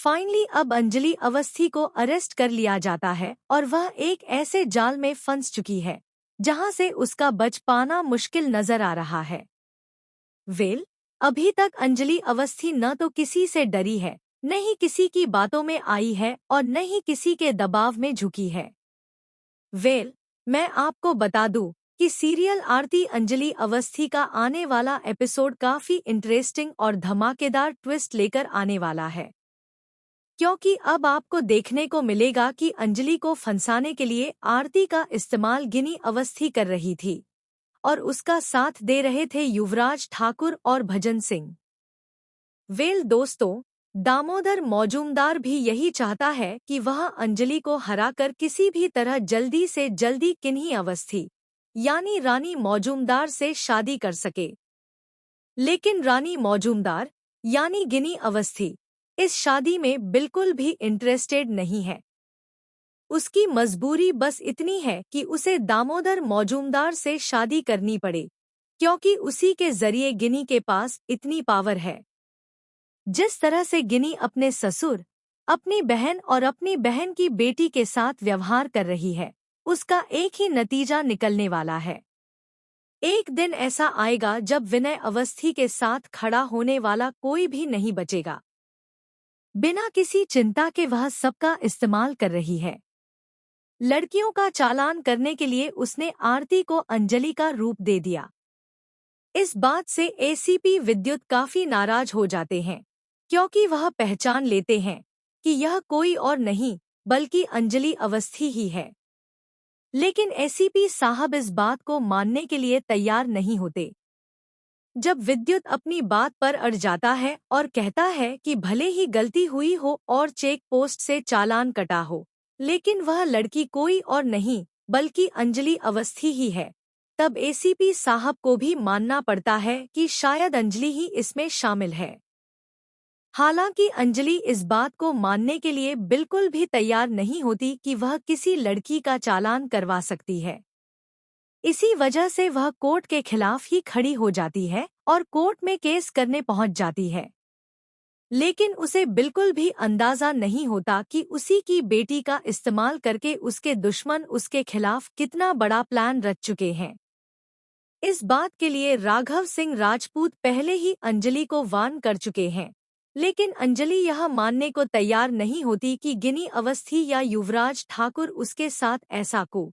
Finally अब अंजलि अवस्थी को arrest कर लिया जाता है और वह एक ऐसे जाल में फंस चुकी है जहां से उसका बच पाना मुश्किल नजर आ रहा है। अभी तक अंजलि अवस्थी न तो किसी से डरी है, न ही किसी की बातों में आई है और न ही किसी के दबाव में झुकी है। मैं आपको बता दूं कि सीरियल आरती अंजलि अवस्थी का आने वाला एपिसोड काफी इंटरेस्टिंग और धमाकेदार ट्विस्ट लेकर आने वाला है, क्योंकि अब आपको देखने को मिलेगा कि अंजलि को फंसाने के लिए आरती का इस्तेमाल गिनी अवस्थी कर रही थी और उसका साथ दे रहे थे युवराज ठाकुर और भजन सिंह। दोस्तों, दामोदर मौजूमदार भी यही चाहता है कि वह अंजलि को हराकर किसी भी तरह जल्दी से जल्दी किन्ही अवस्थी यानी रानी मौजूमदार से शादी कर सके। लेकिन रानी मौजूमदार यानी गिनी अवस्थी इस शादी में बिल्कुल भी इंटरेस्टेड नहीं है। उसकी मजबूरी बस इतनी है कि उसे दामोदर मौजूमदार से शादी करनी पड़े, क्योंकि उसी के जरिए गिनी के पास इतनी पावर है। जिस तरह से गिनी अपने ससुर, अपनी बहन और अपनी बहन की बेटी के साथ व्यवहार कर रही है, उसका एक ही नतीजा निकलने वाला है। एक दिन ऐसा आएगा जब विनय अवस्थी के साथ खड़ा होने वाला कोई भी नहीं बचेगा। बिना किसी चिंता के वह सबका इस्तेमाल कर रही है। लड़कियों का चालान करने के लिए उसने आरती को अंजलि का रूप दे दिया। इस बात से एसीपी विद्युत काफी नाराज हो जाते हैं, क्योंकि वह पहचान लेते हैं कि यह कोई और नहीं बल्कि अंजलि अवस्थी ही है। लेकिन एसीपी साहब इस बात को मानने के लिए तैयार नहीं होते। जब विद्युत अपनी बात पर अड़ जाता है और कहता है कि भले ही गलती हुई हो और चेक पोस्ट से चालान कटा हो, लेकिन वह लड़की कोई और नहीं बल्कि अंजलि अवस्थी ही है, तब एसीपी साहब को भी मानना पड़ता है कि शायद अंजलि ही इसमें शामिल है। हालांकि अंजलि इस बात को मानने के लिए बिल्कुल भी तैयार नहीं होती कि वह किसी लड़की का चालान करवा सकती है। इसी वजह से वह कोर्ट के खिलाफ ही खड़ी हो जाती है और कोर्ट में केस करने पहुंच जाती है। लेकिन उसे बिल्कुल भी अंदाजा नहीं होता कि उसी की बेटी का इस्तेमाल करके उसके दुश्मन उसके खिलाफ कितना बड़ा प्लान रच चुके हैं। इस बात के लिए राघव सिंह राजपूत पहले ही अंजलि को वार्न कर चुके हैं, लेकिन अंजलि यह मानने को तैयार नहीं होती कि गिनी अवस्थी या युवराज ठाकुर उसके साथ ऐसा को